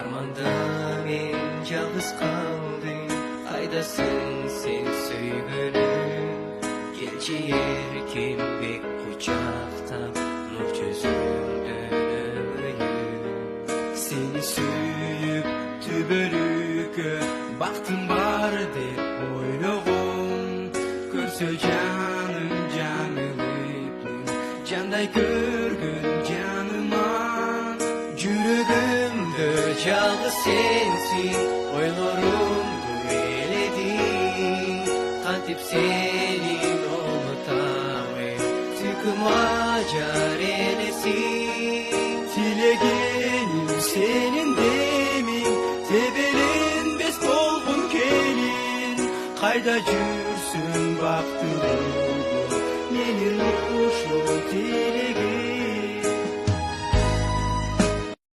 Armanda men жалгыз калдым, кайдасың сен сүйгөнүм? Келчи эркем бек кучактап, нур жүзүңдөн өмөйүм. Сени сүйүп түбөлүккө бактым бар деп ойлогом. Көрсө жаным жаңылып, жандай көргөн жаныма. Жүрөгүмдө жалгыз сенсиң, ойлорумду эледиң. Кантип сени унутабын, түкүм ажар элесиң. Тилегеним сенин демиң, тебеленбес болгон келин. Кайда жүр